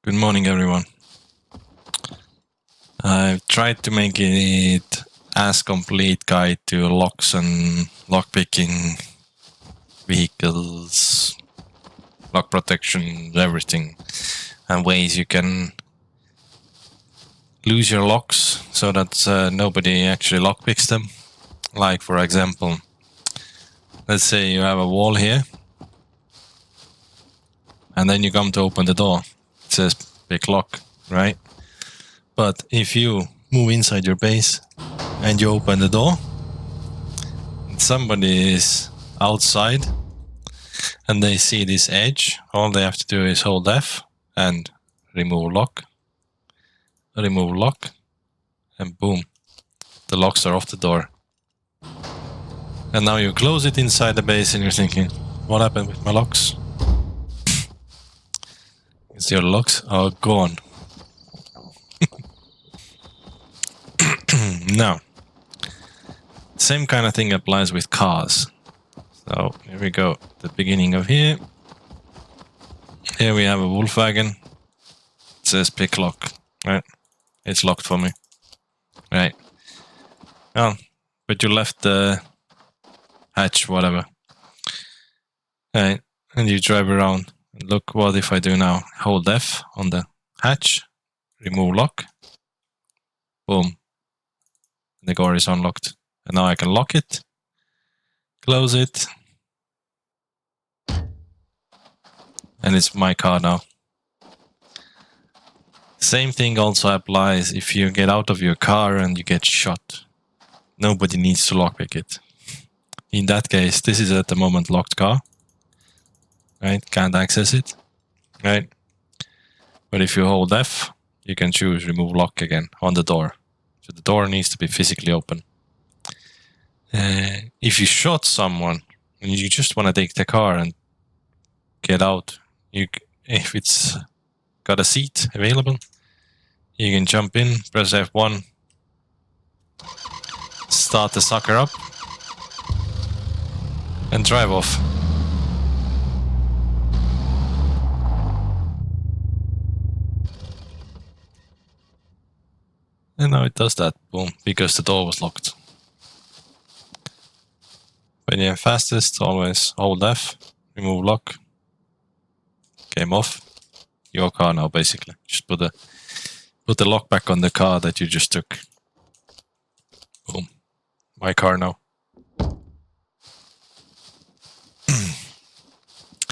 Good morning, everyone. I've tried to make it as complete guide to locks and lockpicking, vehicles, lock protection, everything, and ways you can lose your locks so that nobody actually lockpicks them. Like, for example, let's say you have a wall here, and then you come to open the door. It says pick lock, right? But if you move inside your base and you open the door, and somebody is outside and they see this edge, all they have to do is hold F and remove lock, and boom, the locks are off the door. And now you close it inside the base and you're thinking, what happened with my locks? Your locks are gone. Now, same kind of thing applies with cars. So here we go, the beginning of here. Here we have a Volkswagen. It says pick lock, right? It's locked for me, right? Oh, but you left the hatch, whatever. Right, and you drive around. Look, what if I do now? Hold F on the hatch, remove lock, boom, the door is unlocked. And now I can lock it, close it, and it's my car now. Same thing also applies if you get out of your car and you get shot. Nobody needs to lockpick it. In that case, this is at the moment locked car. Right, can't access it, right? But if you hold F, you can choose remove lock again on the door. So the door needs to be physically open. If you shot someone and you just want to take the car and get out, if it's got a seat available, you can jump in, press F1, start the sucker up, and drive off. And now it does that, boom, because the door was locked. When you're fastest, always hold F, remove lock, game off. Your car now, basically. Just put the lock back on the car that you just took. Boom, my car now.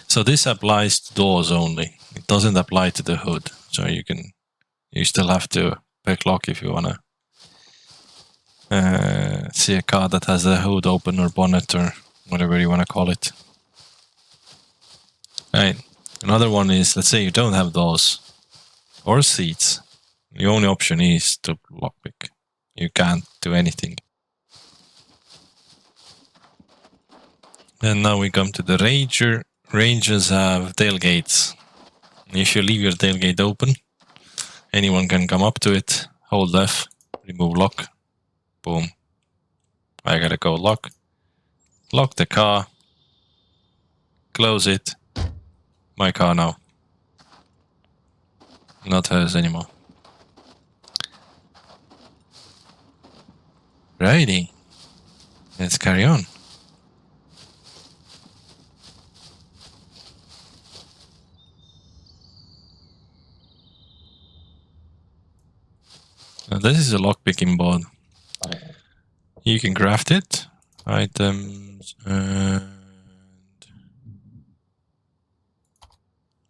So this applies to doors only. It doesn't apply to the hood. So you still have to pick lock if you wanna see a car that has the hood open or bonnet or whatever you wanna call it. Right. Another one is, let's say you don't have doors or seats. The only option is to lockpick. You can't do anything. And now we come to the Ranger. Rangers have tailgates. If you leave your tailgate open, anyone can come up to it, hold F, remove lock, boom. I gotta go lock the car, close it, my car now. Not hers anymore. Righty, let's carry on. Now this is a lockpicking board. You can craft it, items, and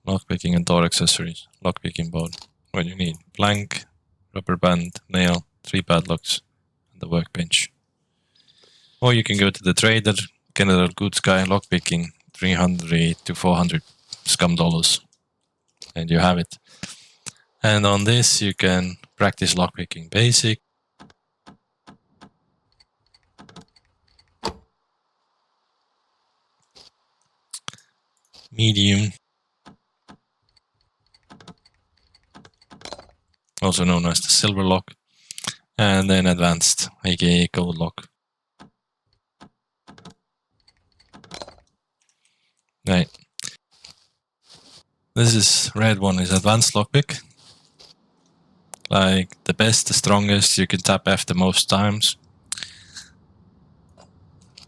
lockpicking and door accessories. Lockpicking board. What do you need? Plank, rubber band, nail, 3 padlocks, and the workbench. Or you can go to the trader, general goods guy, lockpicking, 300 to 400 SCUM dollars, and you have it. And on this you can practice lockpicking basic, medium, also known as the silver lock, and then advanced, aka gold lock. This is red one is advanced lockpick. Like the best, the strongest, you can tap F the most times.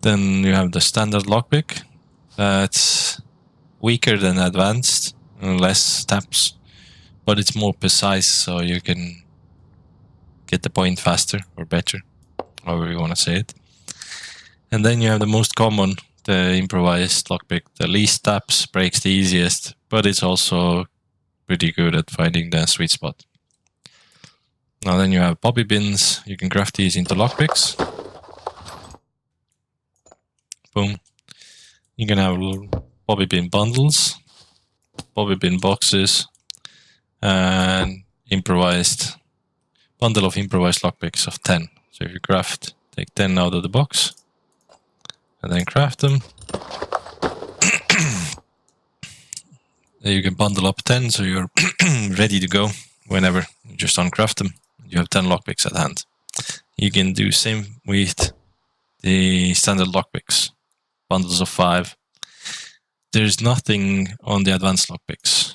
Then you have the standard lockpick. That's weaker than advanced, less taps, but it's more precise, so you can get the point faster or better, however you want to say it. And then you have the most common, the improvised lockpick. The least taps, breaks the easiest, but it's also pretty good at finding the sweet spot. Now then you have bobby pins. You can craft these into lockpicks. Boom. You can have bobby pin bundles, bobby pin boxes, and improvised bundle of improvised lockpicks of 10. So if you craft, take 10 out of the box, and then craft them. You can bundle up 10, so you're ready to go whenever. You just uncraft them. You have 10 lockpicks at hand. You can do same with the standard lockpicks, bundles of 5. There's nothing on the advanced lockpicks,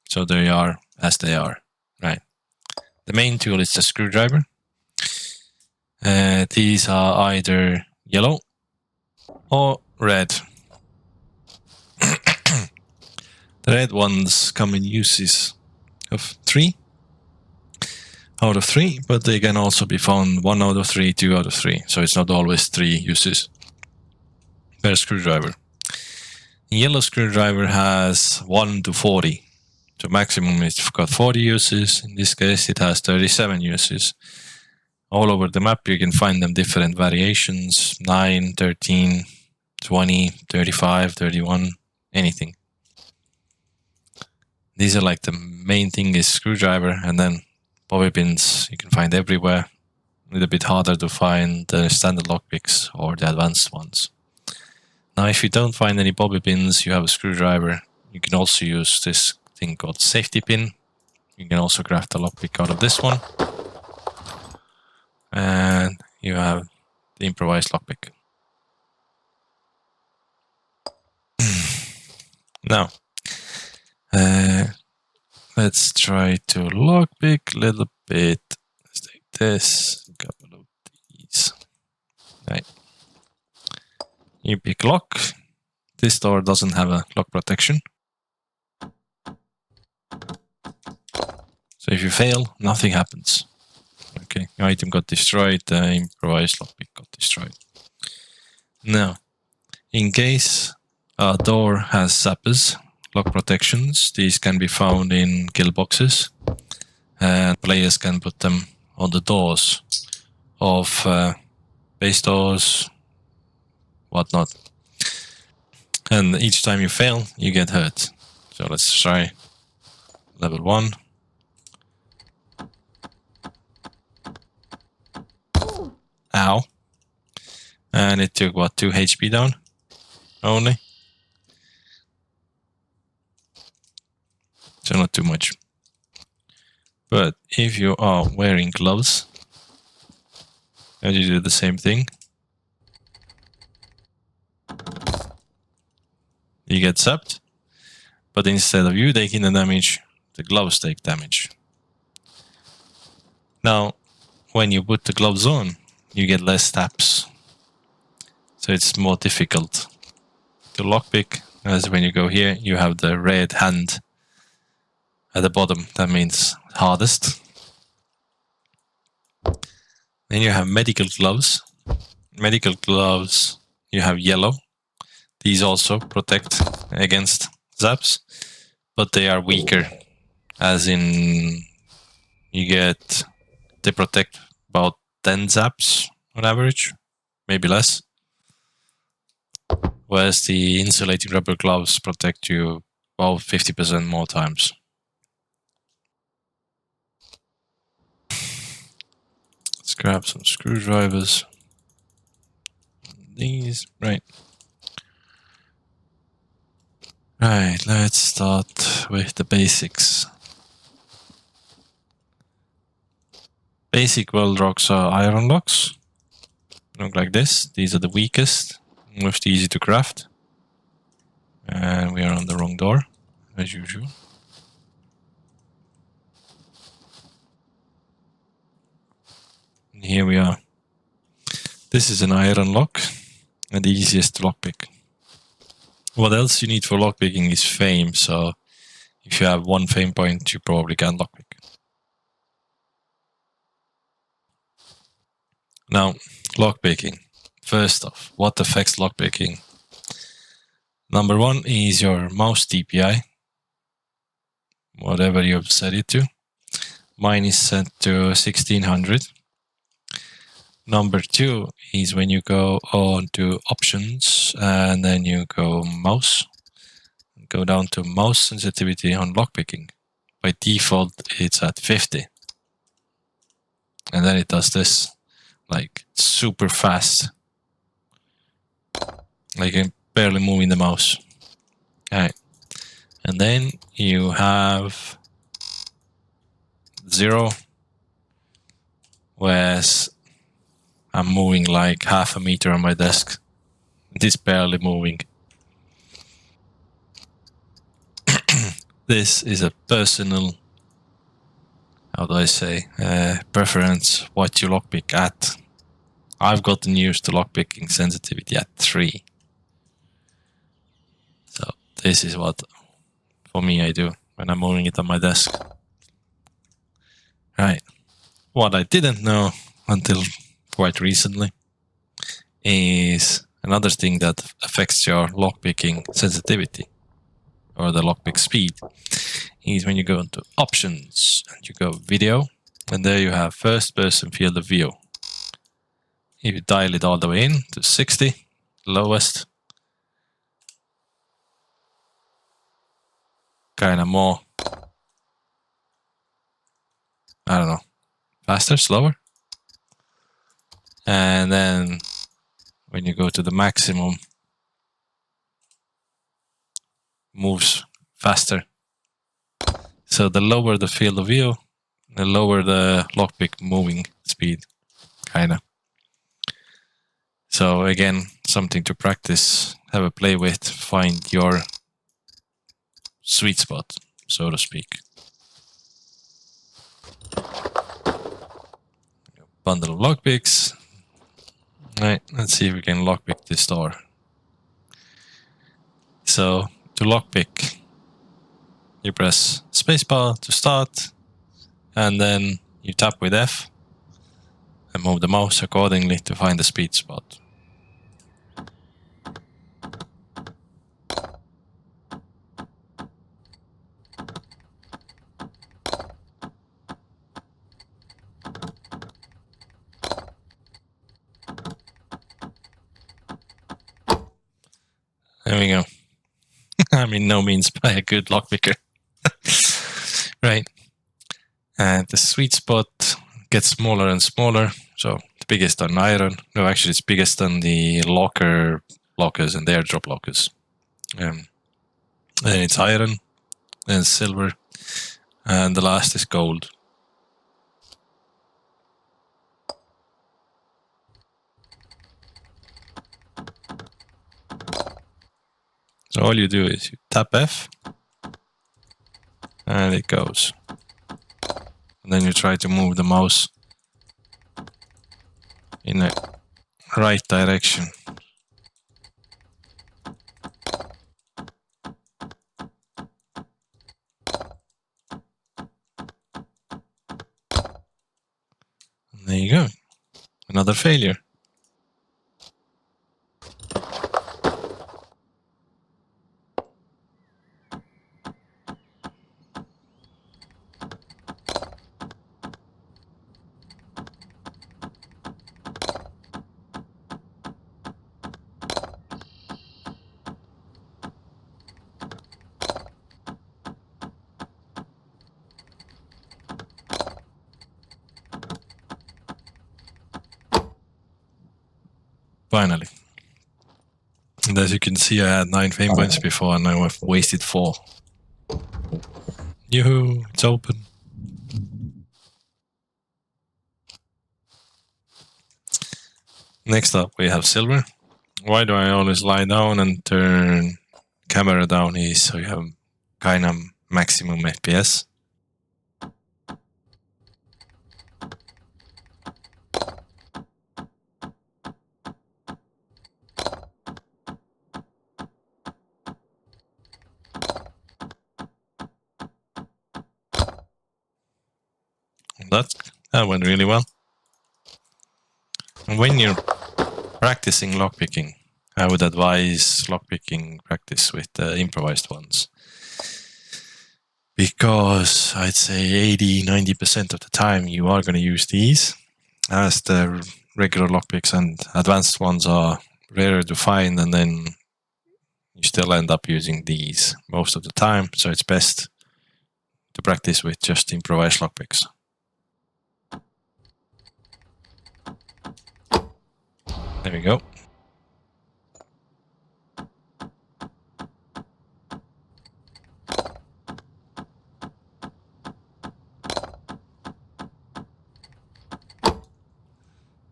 so they are as they are, right? The main tool is the screwdriver. These are either yellow or red. The red ones come in uses of 3 out of 3, but they can also be found 1 out of 3, 2 out of 3. So it's not always 3 uses per screwdriver. The yellow screwdriver has 1 to 40. So maximum it's got 40 uses. In this case, it has 37 uses. All over the map, you can find them different variations: 9, 13, 20, 35, 31, anything. These are like the main thing is screwdriver, and then bobby pins you can find everywhere. A little bit harder to find the standard lockpicks or the advanced ones. Now, if you don't find any bobby pins, you have a screwdriver. You can also use this thing called safety pin. You can also craft a lockpick out of this one. And you have the improvised lockpick. Now, let's try to lockpick a little bit. Let's take this, a couple of these. Right. You pick lock. This door doesn't have a lock protection. So if you fail, nothing happens. Okay, item got destroyed, the improvised lockpick got destroyed. Now, in case a door has zappers, lock protections, these can be found in killboxes, and players can put them on the doors of base doors, whatnot. And each time you fail, you get hurt. So let's try level 1. Ow. And it took, what, 2 HP down? Only? So not too much. But if you are wearing gloves, and you do the same thing, you get zapped, but instead of you taking the damage, the gloves take damage. Now, when you put the gloves on, you get less taps. So it's more difficult to lockpick, as when you go here, you have the red hand at the bottom. That means hardest. Then you have medical gloves. Medical gloves, you have yellow. These also protect against zaps, but they are weaker, as in they protect about 10 zaps on average, maybe less. Whereas the insulating rubber gloves protect you about 50% more times. Let's grab some screwdrivers. These, right. Right, let's start with the basics. Basic world locks are iron locks. Look like this. These are the weakest, most easy to craft. And we are on the wrong door. as usual. And here we are. This is an iron lock and the easiest to lockpick. What else you need for lockpicking is fame, so if you have 1 fame point, you probably can lockpick. Now, lockpicking. First off, what affects lockpicking? Number 1 is your mouse DPI, whatever you've set it to. Mine is set to 1600. Number 2 is when you go on to options and then you go mouse. Go down to mouse sensitivity on lockpicking. By default, it's at 50. And then it does this, like super fast. Like I'm barely moving the mouse. Alright. And then you have 0, whereas I'm moving like half a meter on my desk. It is barely moving. This is a personal, how do I say, preference what you lockpick at. I've gotten used to lockpicking sensitivity at 3. So this is what, for me, I do when I'm moving it on my desk. Right. What I didn't know until quite recently is another thing that affects your lockpicking sensitivity or the lockpick speed is when you go into options and you go video, and there you have first person field of view. If you dial it all the way in to 60, lowest, kind of more, I don't know, faster, slower. And then when you go to the maximum, moves faster. So the lower the field of view, the lower the lockpick moving speed, kinda. So again, something to practice, have a play with, find your sweet spot, so to speak. Bundle of lockpicks. Right, let's see if we can lockpick this door. So to lockpick, you press spacebar to start, and then you tap with F and move the mouse accordingly to find the speed spot. There we go. I'm in no means by a good lockpicker. Right. And the sweet spot gets smaller and smaller. So the biggest on iron. No, actually it's biggest on the lockers and the airdrop lockers. Then it's iron, then silver, and the last is gold. So all you do is you tap F, and it goes. And then you try to move the mouse in the right direction. And there you go. Another failure. Finally. And as you can see, I had 9 fame points before, and now I've wasted 4. Yoo-hoo, it's open. Next up, we have silver. Why do I always lie down and turn camera down is so you have kind of maximum FPS. That went really well. And when you're practicing lockpicking, I would advise lockpicking practice with the improvised ones. Because I'd say 80-90% of the time you are going to use these, as the regular lockpicks and advanced ones are rarer to find, and then you still end up using these most of the time. So it's best to practice with just improvised lockpicks. There we go.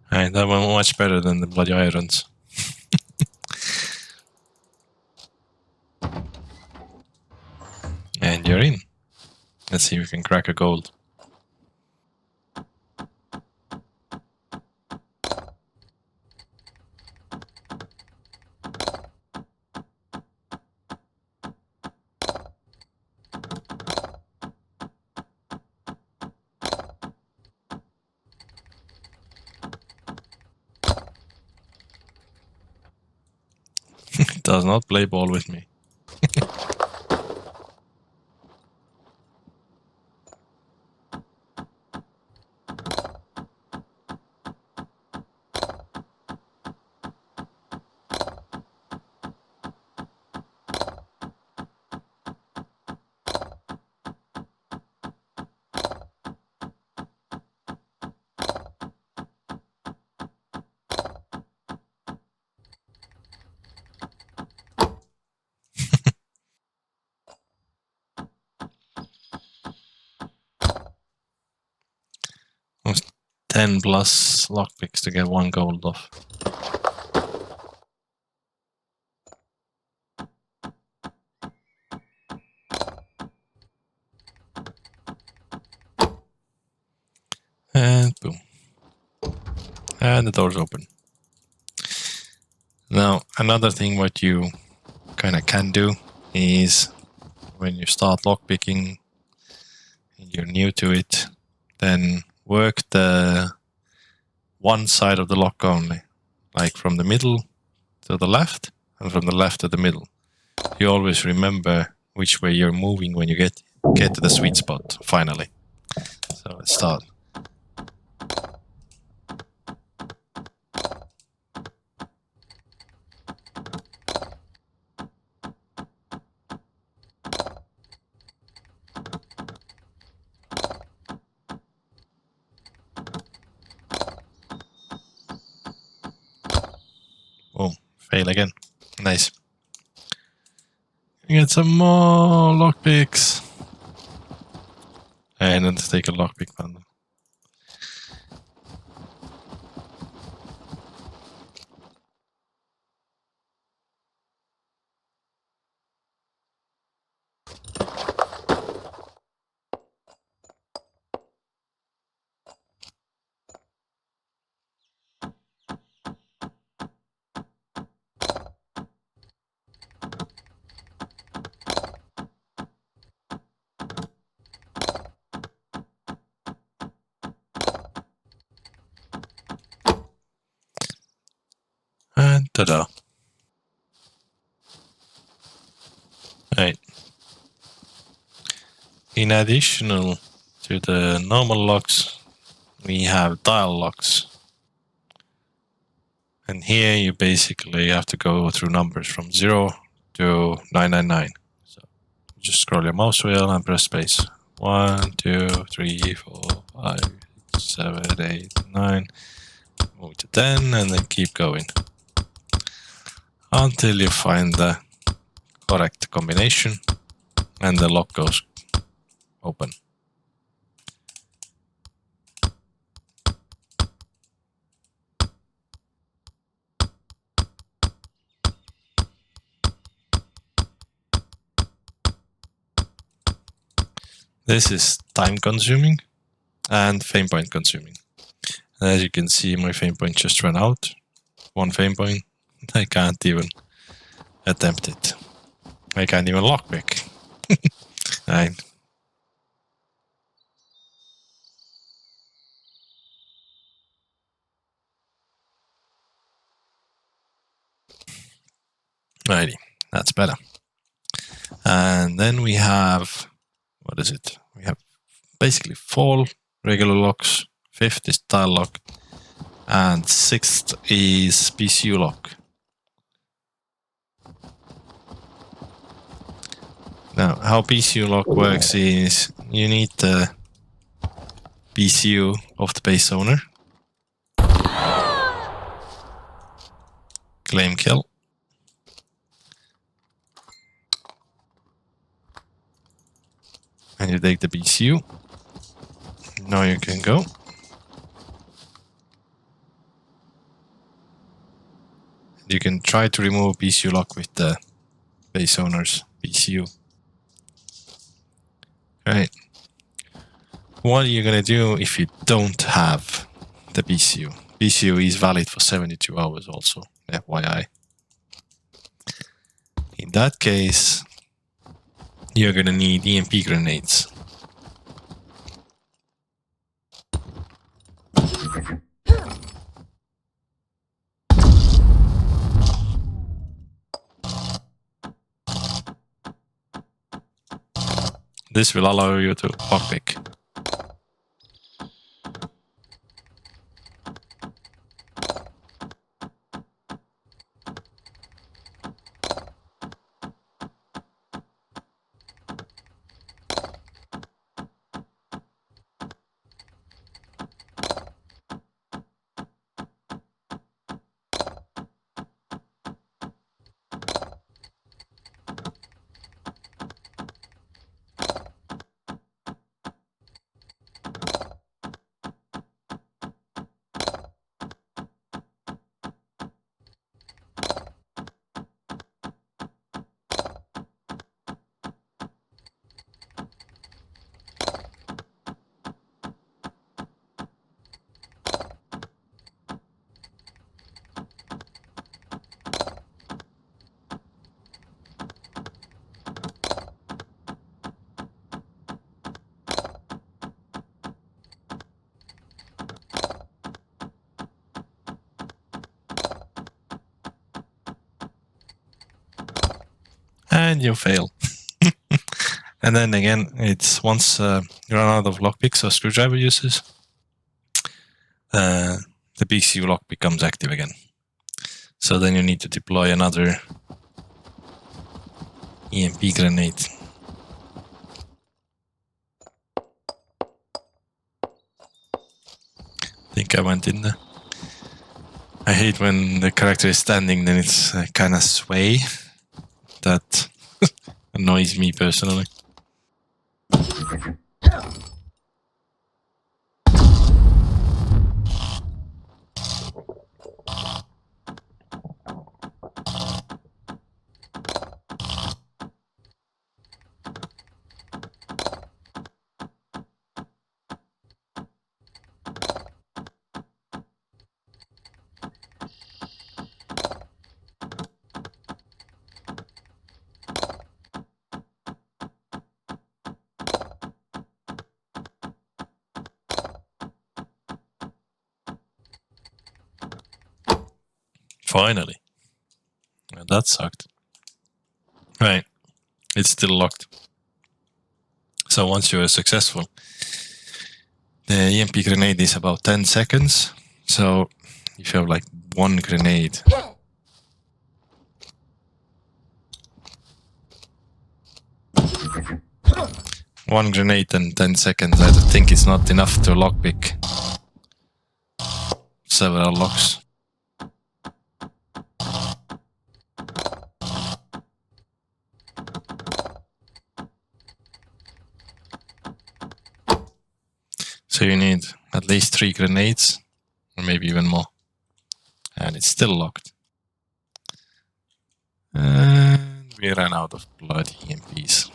And that went much better than the bloody irons. And you're in. Let's see if we can crack a gold. It does not play ball with me. Almost 10 plus lockpicks to get 1 gold off. And boom. And the door's open. Now, another thing what you kind of can do is when you start lockpicking and you're new to it, then work the one side of the lock only, like from the middle to the left and from the left to the middle. You always remember which way you're moving when you get to the sweet spot finally. So let's start. Boom, fail again. Nice. Get some more lockpicks. And let's take a lockpick bundle. And ta-da. Right. In addition to the normal locks, we have dial locks. And here you basically have to go through numbers from 0 to 999. So just scroll your mouse wheel and press space. 1, 2, 3, 4, 5, 6, 7, 8, 9. Move to 10 and then keep going until you find the correct combination and the lock goes open. This is time consuming and fame point consuming. And as you can see, my fame point just ran out. 1 fame point. I can't even attempt it. I can't even lockpick. Right. Righty, that's better. And then we have, what is it? We have basically 4 regular locks, 5th is tile lock, and 6th is PCU lock. Now, how PCU lock works is you need the PCU of the base owner. Claim kill. And you take the PCU. Now you can go. You can try to remove PCU lock with the base owner's PCU. Right. What are you gonna do if you don't have the PCU? PCU is valid for 72 hours also, FYI. In that case, you're gonna need EMP grenades. This will allow you to lockpick. And you fail. And then again, it's once you run out of lockpicks or screwdriver uses, the PCU lock becomes active again. So then you need to deploy another EMP grenade. I think I went in there. I hate when the character is standing, then it's kind of sway. That annoys me personally. Finally. Well, that sucked. Right. It's still locked. So once you are successful, the EMP grenade is about 10 seconds. So if you have like 1 grenade, one grenade in 10 seconds, I think it's not enough to lockpick several locks. So you need at least 3 grenades, or maybe even more. And it's still locked. And we ran out of bloody EMPs.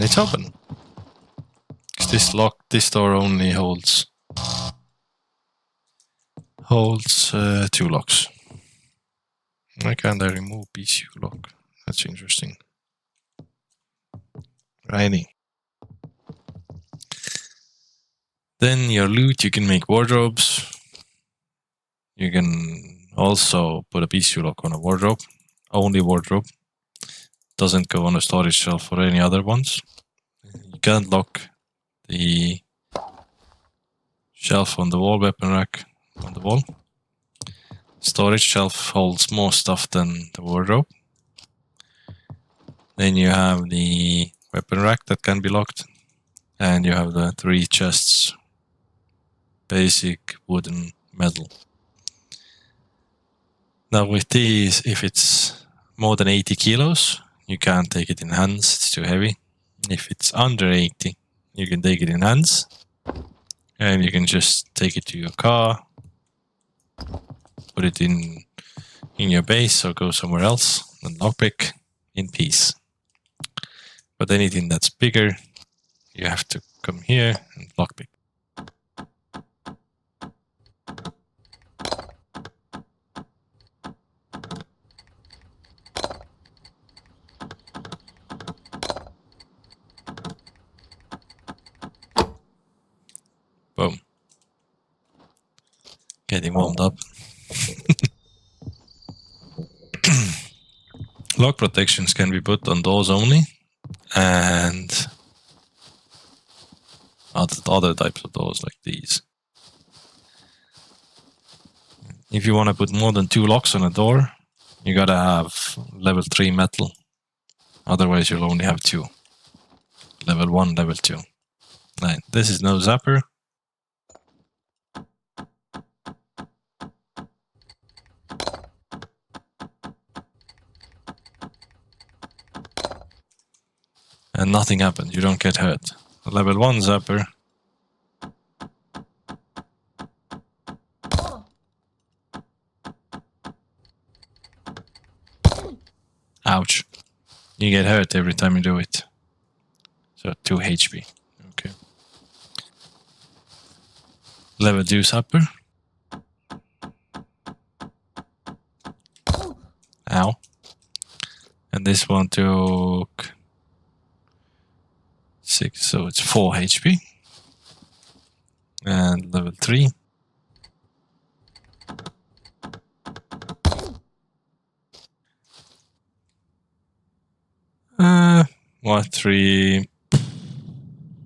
and it's open. This door only holds 2 locks. Why can't I remove PCU lock? That's interesting. Righty. Then your loot, you can make wardrobes. You can also put a PCU lock on a wardrobe. Only wardrobe. Doesn't go on a storage shelf or any other ones. You can't lock the shelf on the wall, weapon rack on the wall. Storage shelf holds more stuff than the wardrobe. Then you have the weapon rack that can be locked. And you have the 3 chests. Basic wooden metal. Now with these, if it's more than 80 kilos, you can't take it in hands, it's too heavy. If it's under 80, you can take it in hands. And you can just take it to your car, put it in your base or go somewhere else and lockpick in peace. But anything that's bigger, you have to come here and lockpick. Boom. Getting warmed up. Lock protections can be put on doors only, and other types of doors like these. If you want to put more than 2 locks on a door, you gotta have level 3 metal. Otherwise you'll only have 2. Level 1, level 2. Right. This is no zapper. And nothing happens, you don't get hurt. Level 1 zapper. Ouch. You get hurt every time you do it. So 2 HP. Okay. Level 2 zapper. Ow. And this one took 6, so it's 4 HP. And level 3. What, 3,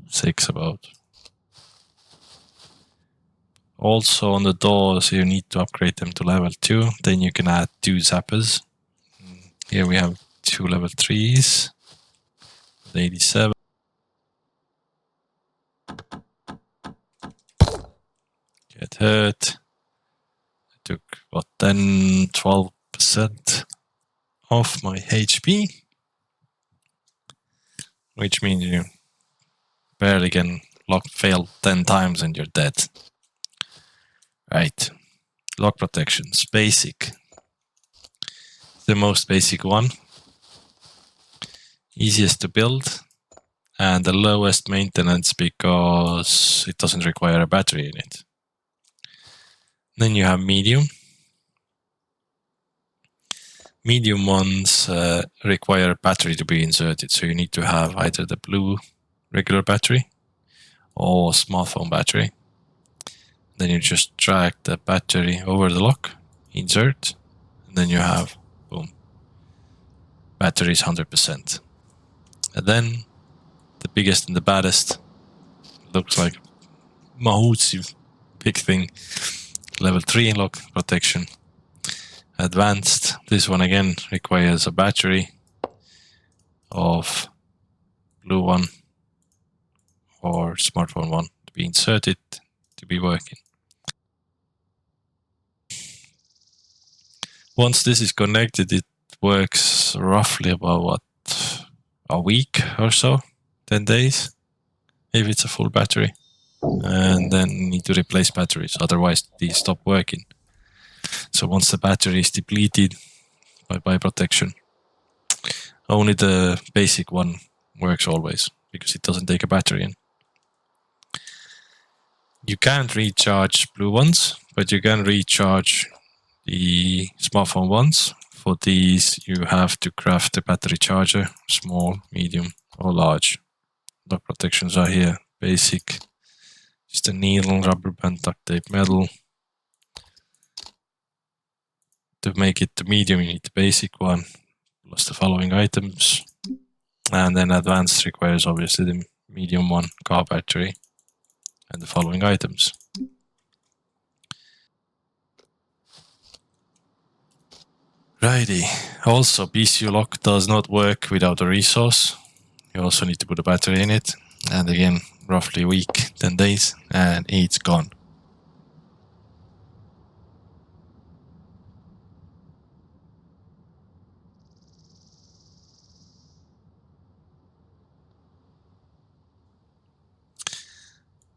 6 about. Also on the doors, you need to upgrade them to level 2. Then you can add 2 zappers. Here we have 2 level 3s. 87. Get hurt. I took, what, 10, 12% off my HP. Which means you barely can fail 10 times and you're dead. Right. Lock protections. Basic. The most basic one. Easiest to build. And the lowest maintenance because it doesn't require a battery in it. Then you have medium. Medium ones require a battery to be inserted, so you need to have either the blue regular battery or smartphone battery. Then you just drag the battery over the lock, insert, and then you have, boom, battery is 100%. And then the biggest and the baddest, looks like massive big thing, level 3 lock protection. Advanced, this one again requires a battery of blue one or smartphone one to be inserted to be working. Once this is connected, it works roughly about what, a week or so, 10 days, if it's a full battery. And then you need to replace batteries, otherwise these stop working. So once the battery is depleted by protection, only the basic one works always. because it doesn't take a battery in. You can't recharge blue ones, but you can recharge the smartphone ones. For these, you have to craft a battery charger, small, medium, or large. Lock protections are here. Basic, just a needle, rubber band, duct tape, metal. To make it the medium, you need the basic one, plus the following items. And then advanced requires obviously the medium one, car battery, and the following items. Righty. Also, PCU lock does not work without a resource. You also need to put a battery in it. And again, roughly a week, 10 days, and it's gone.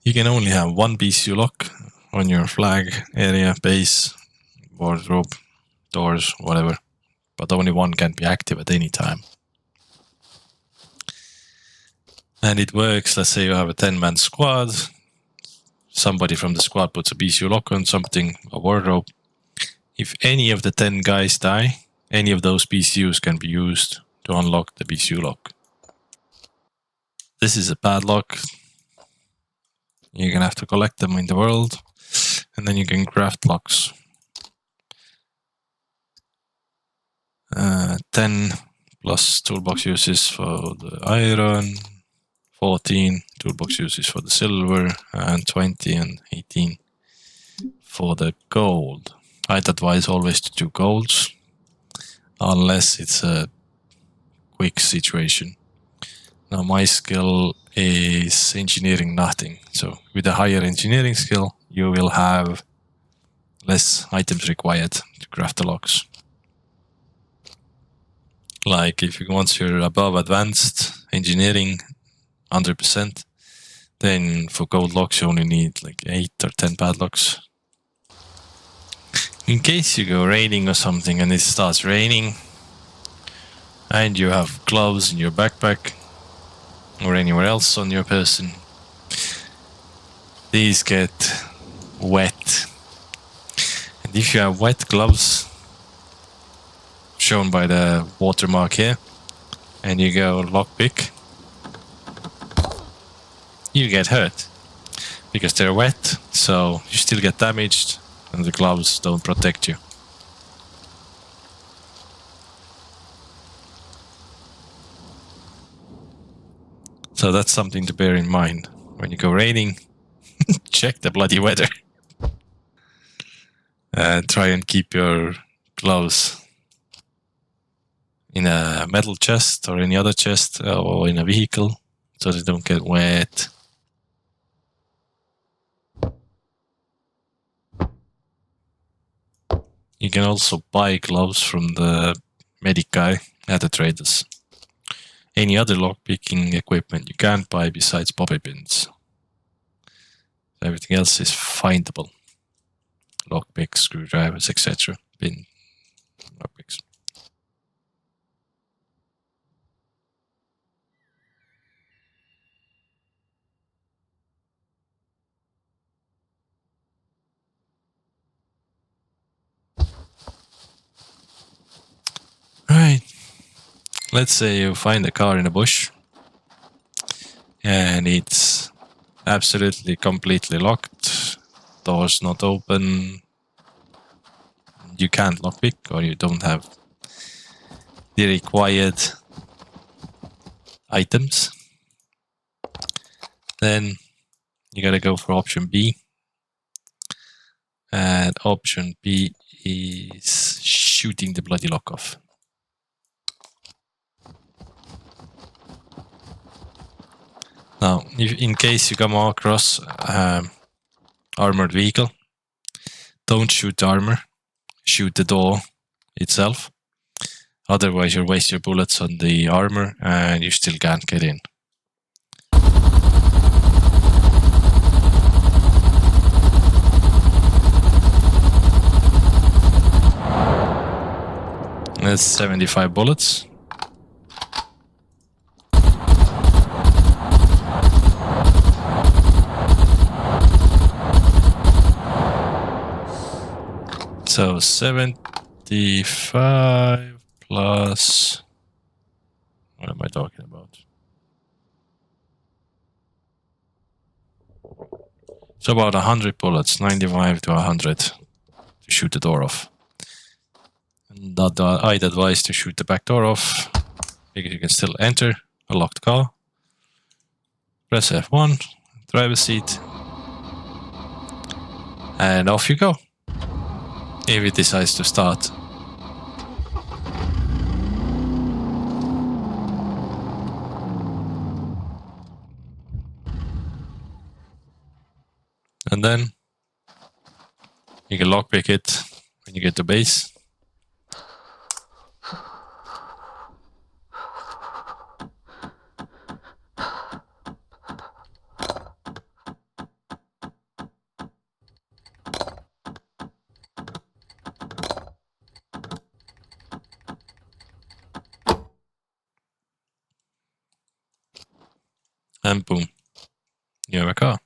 You can only have one PCU lock on your flag, area, base, wardrobe, doors, whatever. But only one can be active at any time. And it works, let's say you have a 10-man squad. Somebody from the squad puts a PCU lock on something, a wardrobe. If any of the 10 guys die, any of those PCUs can be used to unlock the PCU lock. This is a padlock. You're gonna have to collect them in the world, and then you can craft locks. 10 plus toolbox uses for the iron, 14 toolbox uses for the silver, and 20 and 18 for the gold. I'd advise always to do golds, unless it's a quick situation. Now my skill is engineering nothing. So with a higher engineering skill, you will have less items required to craft the locks. Like if you once you're above advanced engineering 100%, then for gold locks you only need like 8 or 10 padlocks. In case you go raiding or something and it starts raining and you have gloves in your backpack or anywhere else on your person, these get wet. And if you have wet gloves, shown by the watermark here, and you go lockpick, you get hurt because they're wet, so you still get damaged and the gloves don't protect you. So that's something to bear in mind when you go raiding. Check the bloody weather. Try and keep your gloves in a metal chest or any other chest or in a vehicle so they don't get wet. You can also buy gloves from the medic guy at the traders. Any other lockpicking equipment you can't buy besides bobby pins. Everything else is findable. Lockpicks, screwdrivers, etc. Pin lockpicks. Right. Let's say you find a car in a bush and it's absolutely completely locked, doors not open, you can't lockpick or you don't have the required items, then you gotta go for option B. And option B is shooting the bloody lock off. Now, if, in case you come across armored vehicle, don't shoot the armor, shoot the door itself. Otherwise, you'll waste your bullets on the armor and you still can't get in. That's 75 bullets. So 75 plus... What am I talking about? So about 100 bullets, 95 to 100 to shoot the door off. And I'd advise to shoot the back door off because you can still enter a locked car. Press F1, driver's seat, and off you go. If it decides to start. And then you can lockpick it when you get to base. And boom, you have a car.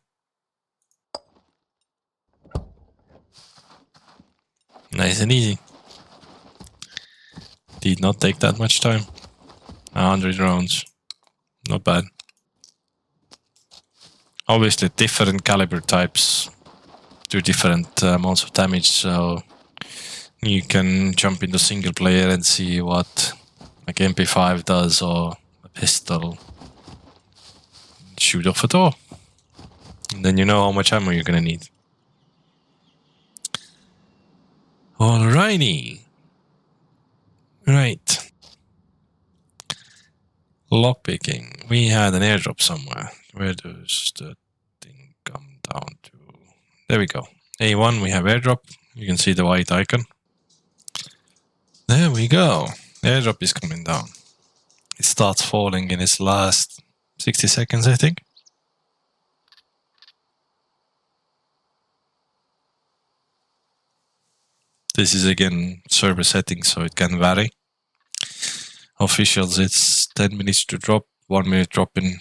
Nice and easy. Did not take that much time. 100 rounds. Not bad. Obviously different caliber types do different amounts of damage, so you can jump into single player and see what like MP5 does or a pistol. Shoot off a door. And then you know how much ammo you're gonna need. Alrighty. Right. Lockpicking. We had an airdrop somewhere. Where does the thing come down to? There we go. A1, we have airdrop. You can see the white icon. There we go. The airdrop is coming down. It starts falling in its last 60 seconds, I think. This is again server settings, so it can vary. Officials, it's 10 minutes to drop, 1 minute dropping,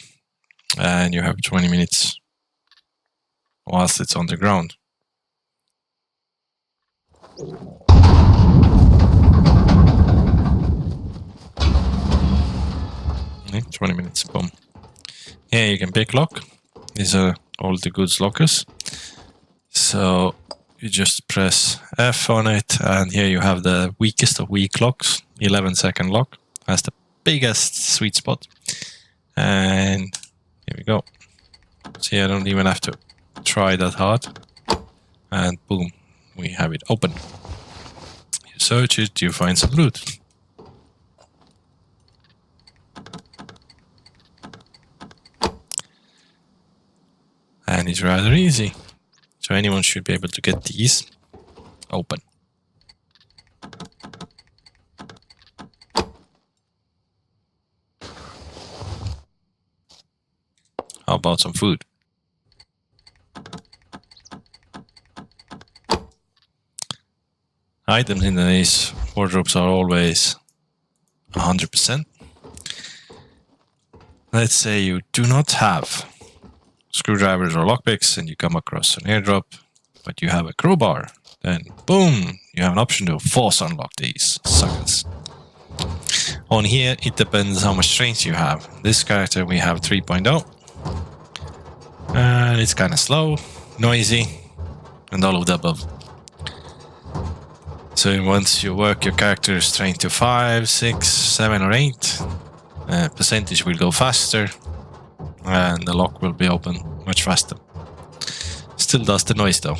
and you have 20 minutes whilst it's on the ground. Okay, 20 minutes, boom. Here you can pick lock. These are all the goods lockers. So you just press F on it, and here you have the weakest of weak locks. 11-second lock has the biggest sweet spot. And here we go. See, I don't even have to try that hard. And boom, we have it open. You search it, you find some loot. And it's rather easy. So anyone should be able to get these open. How about some food? Items in these wardrobes are always 100%. Let's say you do not have screwdrivers or lockpicks and you come across an airdrop, but you have a crowbar, then boom, you have an option to force unlock these suckers. On here, it depends how much strength you have. This character we have 3.0, and it's kind of slow, noisy, and all of the above. So once you work your character's strength to 5, 6, 7 or 8, percentage will go faster, and the lock will be open much faster. Still does the noise though.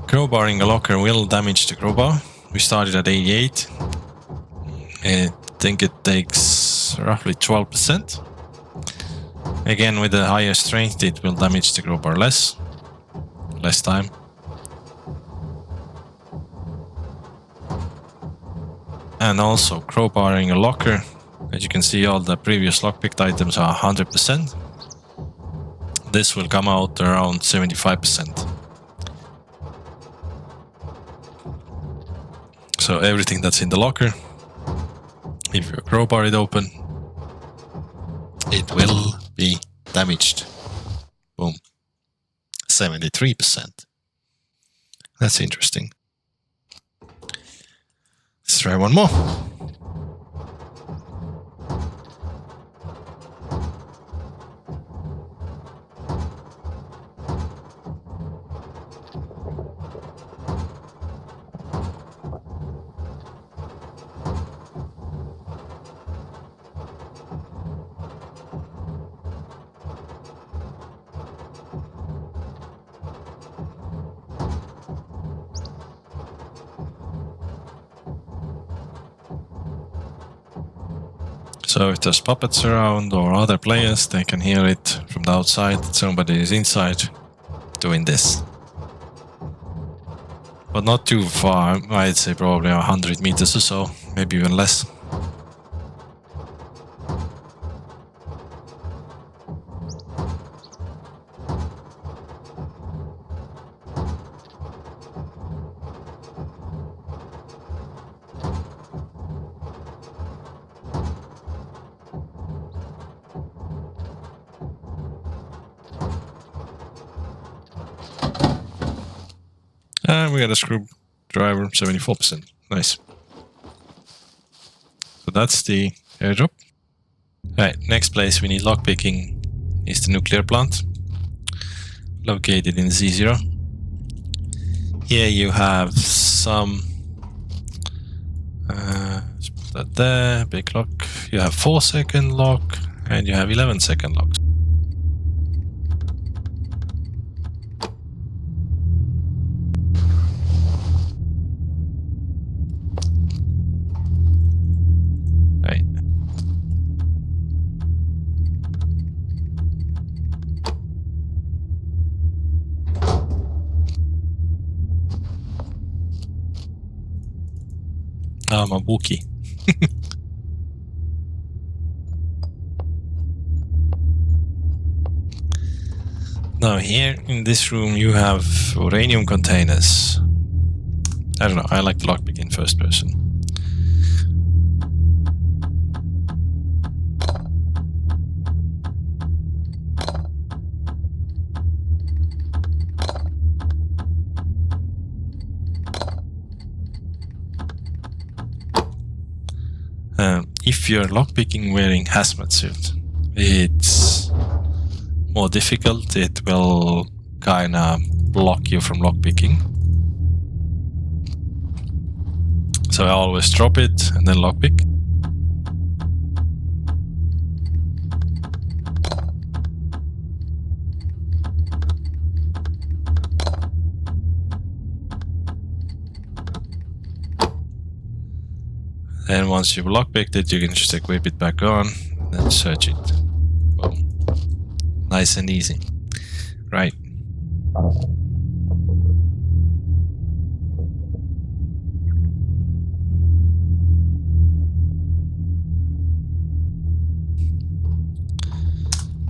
Crowbarring a locker will damage the crowbar. We started at 88. I think it takes roughly 12%. Again, with the higher strength, it will damage the crowbar less time. And also crowbarring a locker, as you can see, all the previous lockpicked items are 100%. This will come out around 75%. So everything that's in the locker, if you crowbar it open, it will be damaged. Boom. 73%. That's interesting. Let's try one more. So if there's puppets around or other players, they can hear it from the outside. Somebody is inside doing this. But not too far, I'd say probably 100 meters or so, maybe even less. And we got a screwdriver, 74%. Nice. So that's the airdrop. Alright, next place we need lockpicking is the nuclear plant, located in Z0. Here you have some... let's put that there, big lock. You have 4-second lock, and you have 11-second locks. I'm a Wookie. Now here in this room you have uranium containers. I don't know, I like the lockpick in first person. If you're lockpicking wearing hazmat suit, it's more difficult. It will kinda block you from lockpicking. So I always drop it and then lockpick. And once you've lockpicked it, you can just equip it back on, then search it. Boom. Nice and easy. Right.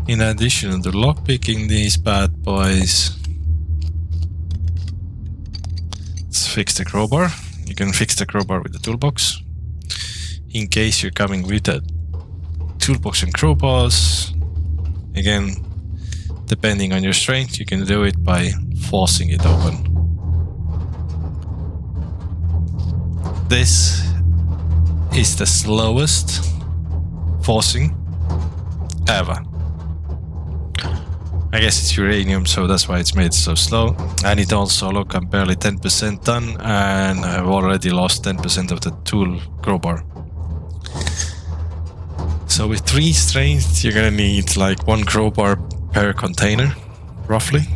In addition to lockpicking these bad boys, let's fix the crowbar. You can fix the crowbar with the toolbox. In case you're coming with a toolbox and crowbars, again, depending on your strength, you can do it by forcing it open. This is the slowest forcing ever. I guess it's uranium, so that's why it's made so slow. And it also, look, I'm barely 10% done, and I've already lost 10% of the tool crowbar. So with 3 strength, you're gonna need like 1 crowbar per container, roughly.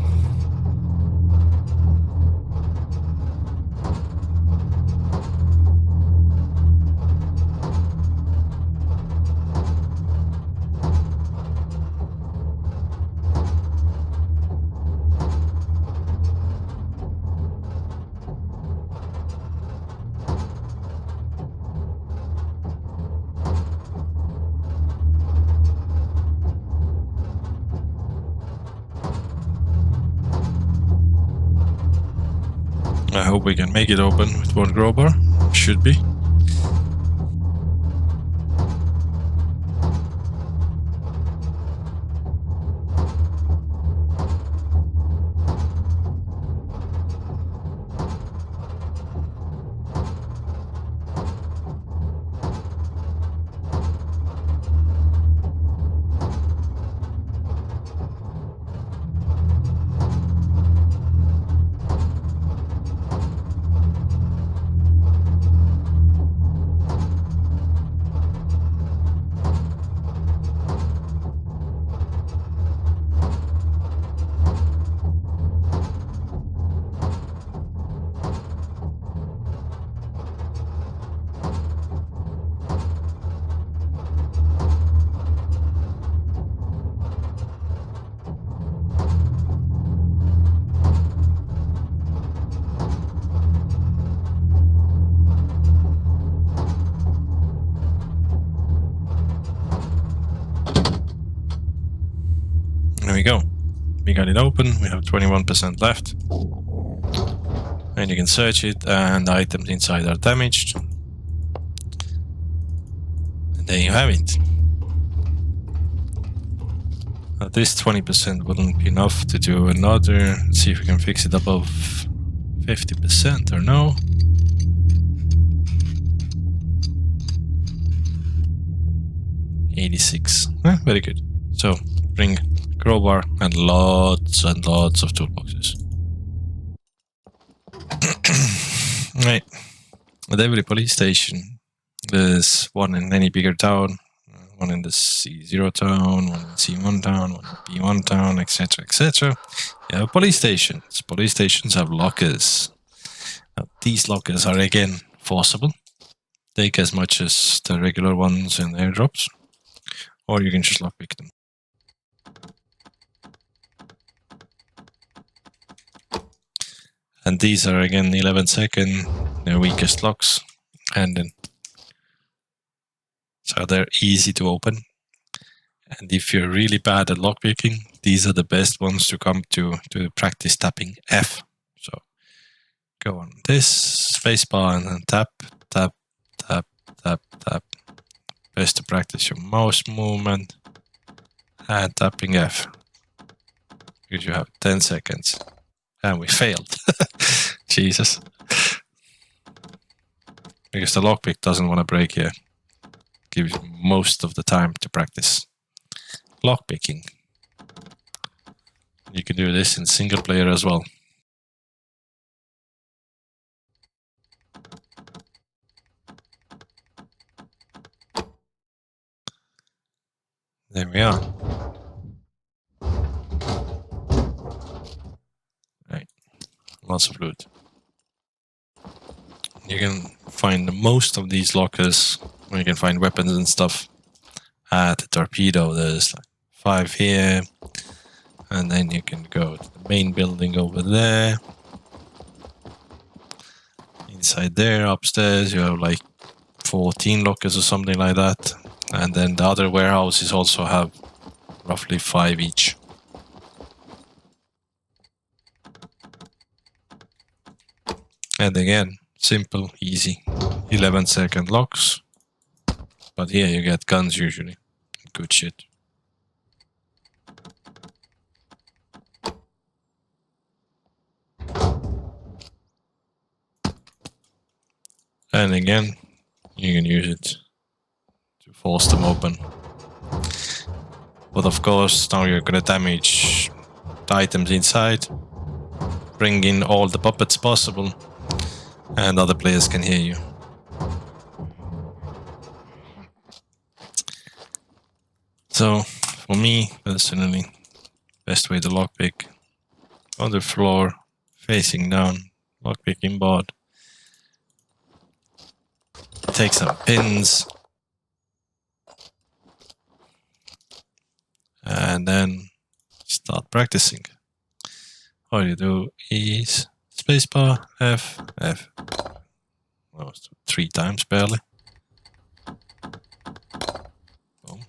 I hope we can make it open with 1 crowbar. Should be. we got it open. We have 21% left. And you can search it, and the items inside are damaged. And there you have it. Now this 20% wouldn't be enough to do another. Let's see if we can fix it above 50% or no. Very good. So bring crowbar and lots of toolboxes. Right. At every police station, there's one in any bigger town, one in the C0 town, one in C1 town, one in B1 town, etc., etc. You have police stations. Police stations have lockers. Now, these lockers are again forcible. Take as much as the regular ones in airdrops, or you can just lockpick them. And these are again 11-second, their weakest locks, and then so they're easy to open. And if you're really bad at lockpicking, these are the best ones to come to practice tapping F. So go on this spacebar and then tap, tap, tap, tap, tap. Best to practice your mouse movement and tapping F. Because you have 10 seconds. And we failed. Jesus. Because the lockpick doesn't want to break here. Gives you most of the time to practice lockpicking. You can do this in single player as well. There we are. Right. Lots of loot. You can find most of these lockers where you can find weapons and stuff. At the torpedo, there's like 5 here. And then you can go to the main building over there. Inside there, upstairs, you have like 14 lockers or something like that. And then the other warehouses also have roughly 5 each. And again, simple, easy, 11-second locks. But here you get guns usually. Good shit. And again, you can use it to force them open. But of course, now you're gonna damage the items inside. Bring in all the puppets possible. And other players can hear you. So, for me, personally, best way to lockpick. On the floor, facing down, lockpicking board. Take some pins. And then start practicing. All you do is spacebar, F, F. Well, 3 times barely. Boom.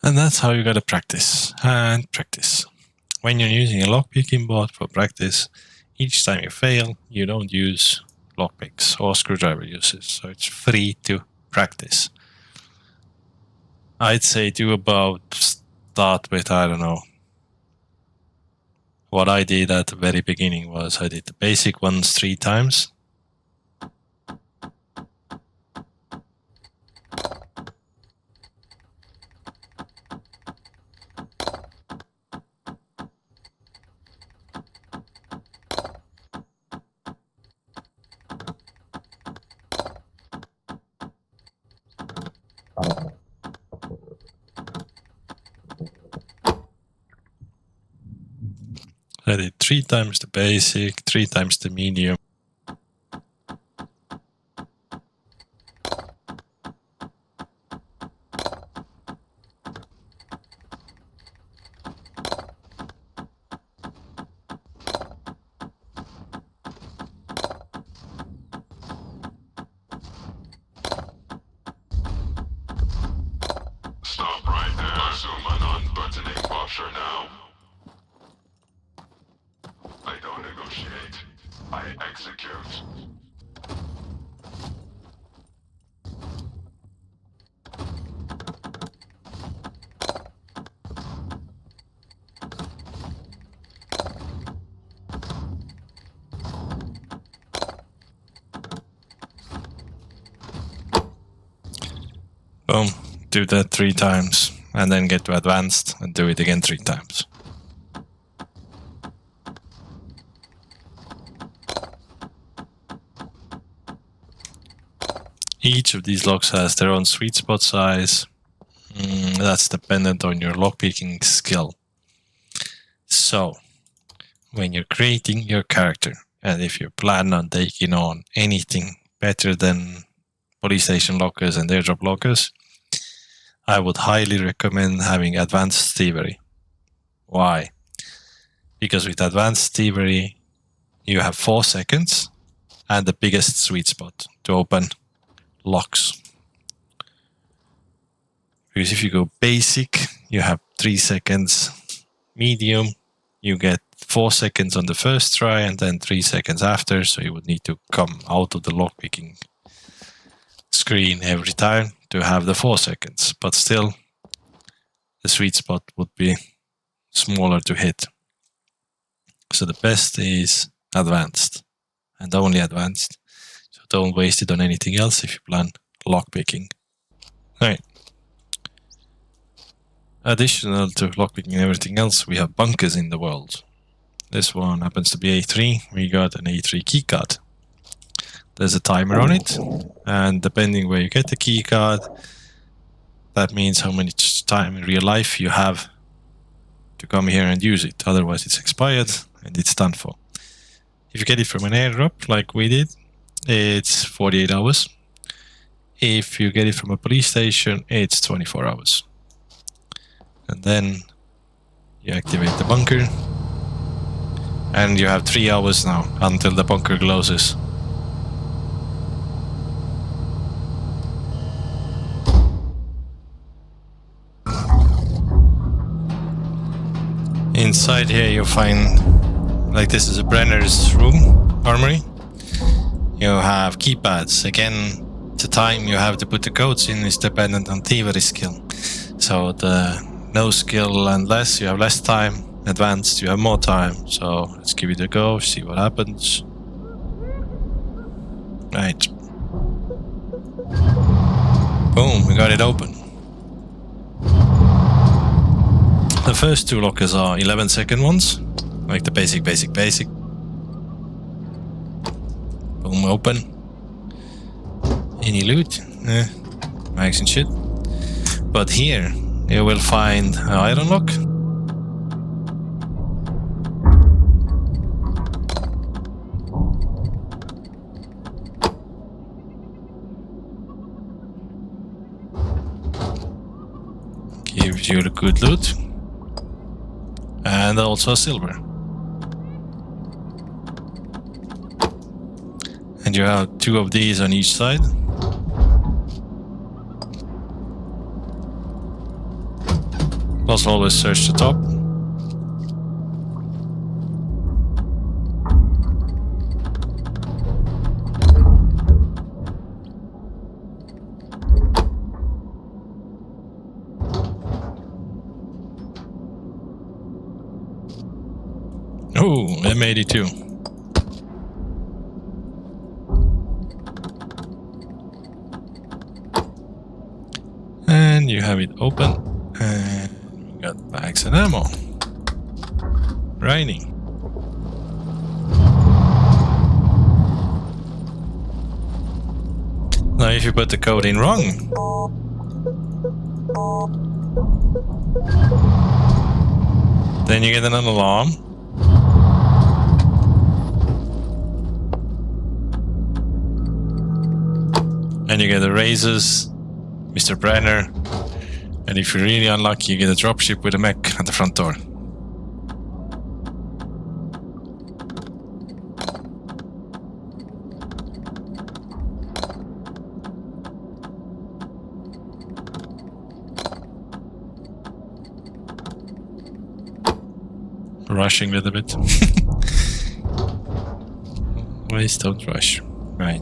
And that's how you gotta practice and practice. When you're using a lockpicking board for practice, each time you fail, you don't use lockpicks or screwdriver uses, so it's free to practice. I'd say start with, I don't know. What I did at the very beginning was I did the basic ones 3 times. I did 3 times the basic, 3 times the medium. Stop right there. Assume an unbuttoning posture now. I don't negotiate. I execute. Boom. Do that 3 times and then get to advanced and do it again 3 times. Each of these locks has their own sweet spot size. That's dependent on your lockpicking skill. So, when you're creating your character, and if you plan on taking on anything better than police station lockers and airdrop lockers, I would highly recommend having advanced thievery. Why? Because with advanced thievery, you have 4 seconds and the biggest sweet spot to open locks. Because if you go basic, you have 3 seconds. Medium, you get 4 seconds on the first try and then 3 seconds after, so you would need to come out of the lockpicking screen every time to have the 4 seconds. But still, the sweet spot would be smaller to hit. So the best is advanced, and only advanced. So don't waste it on anything else if you plan lockpicking. Alright. Additional to lockpicking and everything else, we have bunkers in the world. This one happens to be A3. We got an A3 keycard. There's a timer on it, and depending where you get the keycard, that means how much time in real life you have to come here and use it. Otherwise, it's expired and it's done for. If you get it from an airdrop, like we did, it's 48 hours. If you get it from a police station, it's 24 hours. And then you activate the bunker, and you have 3 hours now until the bunker closes. Inside here you'll find, like, this is a Brenner's room, armory. You have keypads. Again, the time you have to put the codes in is dependent on thievery skill. So the no skill and less, you have less time. Advanced, you have more time. So let's give it a go, see what happens. Right. Boom, we got it open. The first 2 lockers are 11-second ones, like the basic. Boom, open. Any loot? Mags and shit. But here, you will find an iron lock. Gives you the good loot. And also silver. And you have 2 of these on each side. Also always search the top. Oh, M82. And you have it open. And we got bags and ammo. Raining. Now if you put the code in wrong, then you get an alarm. And you get the razors, Mr. Brenner, and if you're really unlucky, you get a dropship with a mech at the front door. Rushing a little bit. Always don't rush. Right.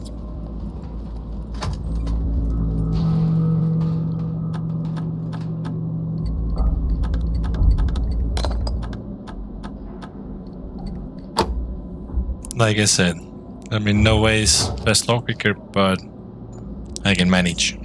Like I said, I mean, no ways best lockpicker, but I can manage.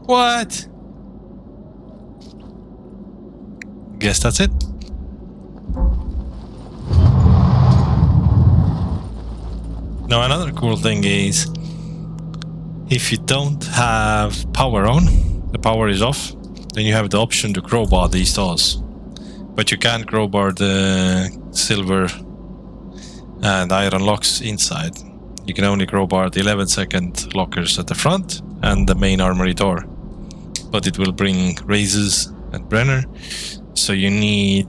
What? Guess that's it. Now another cool thing is, if you don't have power on, the power is off, then you have the option to crowbar these doors. But you can't crowbar the silver and iron locks inside. You can only crowbar the 11-second lockers at the front and the main armory door. But it will bring razors and Brenner, so you need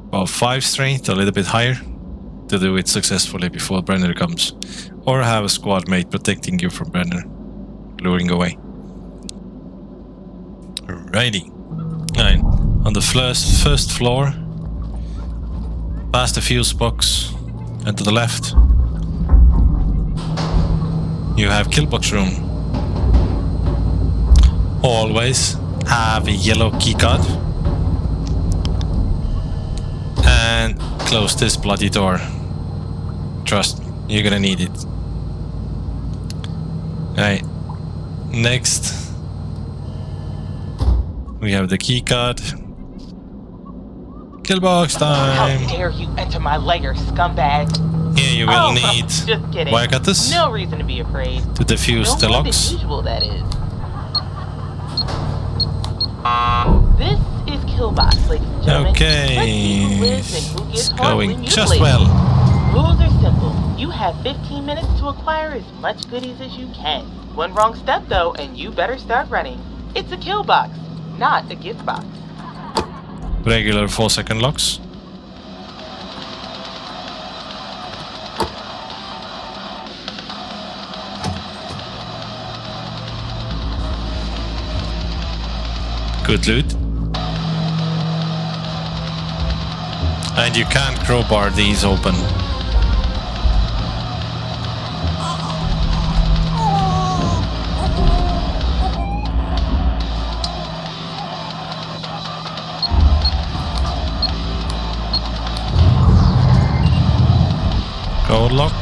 about 5 strength, a little bit higher, to do it successfully before Brenner comes, or have a squad mate protecting you from Brenner luring away. Alrighty. Right. On the first floor, past the fuse box, and to the left, you have Killbox room. Always have a yellow keycard and close this bloody door. Trust me, you're gonna need it. Alright, next we have the keycard. Killbox time! How dare you enter my lair, scumbag! Here you will need just kidding. wire cutters No reason to be afraid. to defuse the No more locks. than usual, that is. This is Killbox, ladies and gentlemen. Okay, Let's see who lives and who gets it's horribly going just mutilated. well. Rules are simple. You have 15 minutes to acquire as much goodies as you can. One wrong step, though, and you better start running. It's a kill box, not a gift box. Regular 4-second locks. Good loot. And you can't crowbar these open. Gold lock.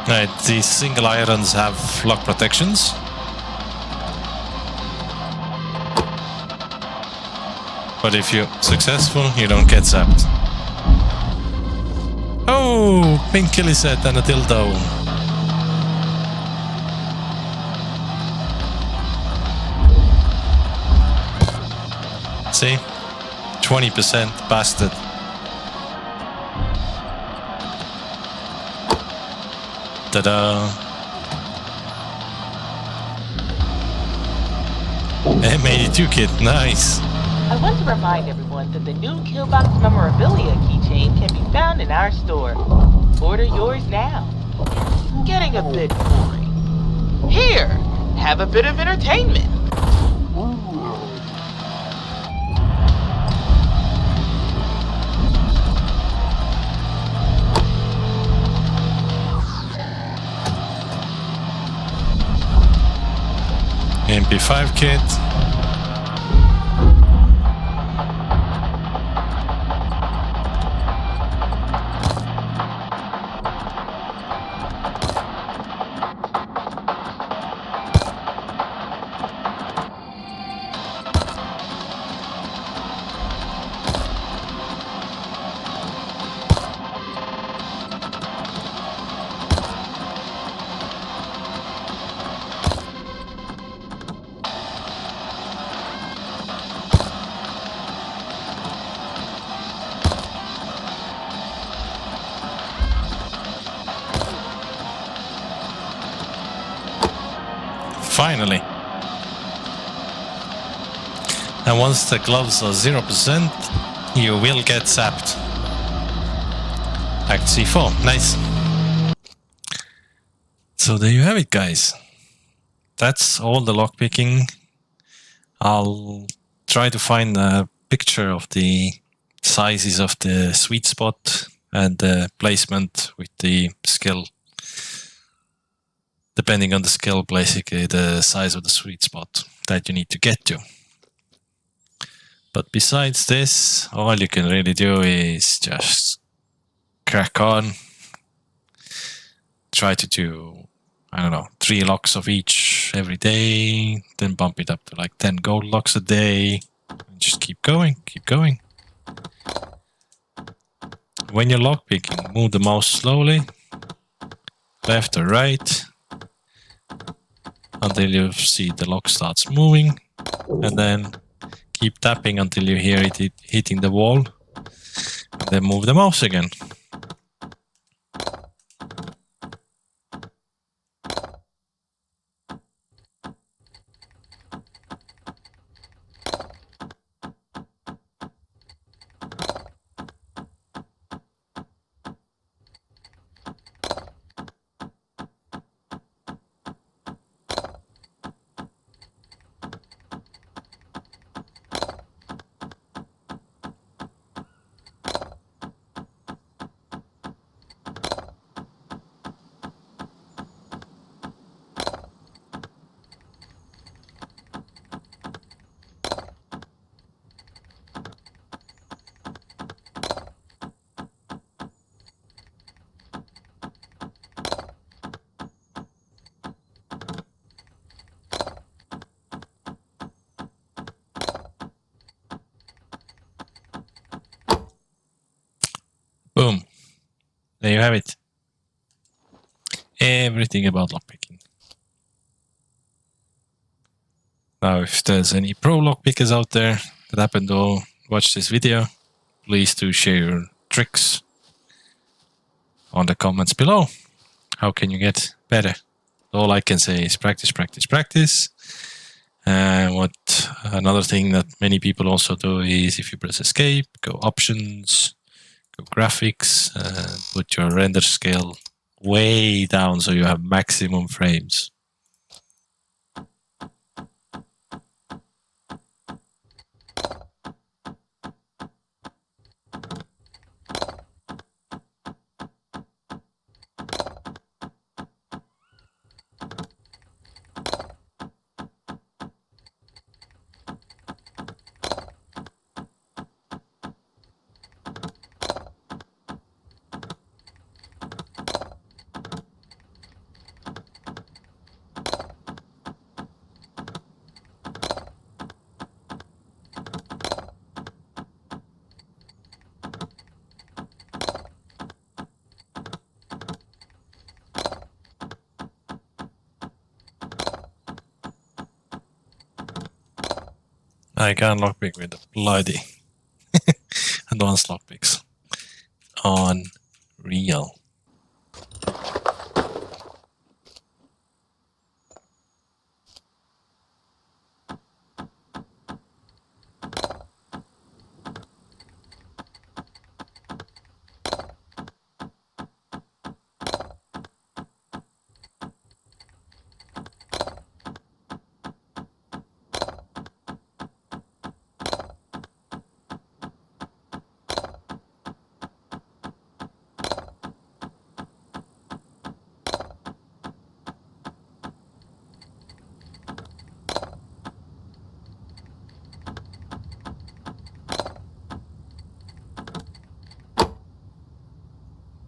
Right, these single irons have lock protections. But if you're successful, you don't get zapped. Oh, pink killie set and a dildo. See? 20% bastard. Ta-da! M82 kit, nice! I want to remind everyone that the new Killbox memorabilia keychain can be found in our store. Order yours now. It's getting a bit boring. Here, have a bit of entertainment. MP5 kit. Finally. And once the gloves are 0%, you will get zapped. Act C4. Nice. So there you have it, guys. That's all the lockpicking. I'll try to find a picture of the sizes of the sweet spot and the placement with the skill. Depending on the skill, basically the size of the sweet spot that you need to get to. But besides this, all you can really do is just crack on. Try to do, I don't know, 3 locks of each every day, then bump it up to like 10 gold locks a day. And just keep going, keep going. When you're lockpicking, move the mouse slowly, left or right, until you see the lock starts moving, and then keep tapping until you hear it hitting the wall, and then move the mouse again. Boom. There you have it. Everything about lockpicking. Now, if there's any pro lockpickers out there that happen to watch this video, please do share your tricks on the comments below. How can you get better? All I can say is practice, practice, practice. And another thing that many people also do is if you press escape, go options, go graphics, put your render scale way down so you have maximum frames. I can't lockpick with the bloody advanced lockpicks. Unreal.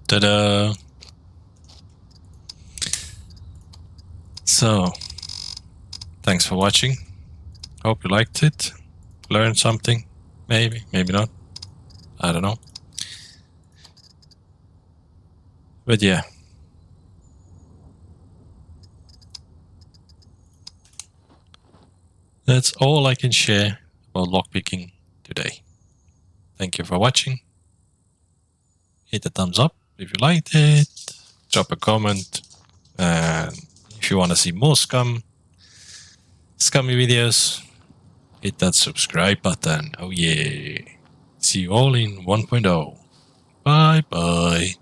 Ta-da! So, thanks for watching. Hope you liked it. Learned something. Maybe, maybe not. I don't know. But yeah. That's all I can share about lockpicking today. Thank you for watching. Hit the thumbs up if you liked it. Drop a comment. And if you want to see more scum, scummy videos, hit that subscribe button. Oh yeah. See you all in 1.0. Bye bye.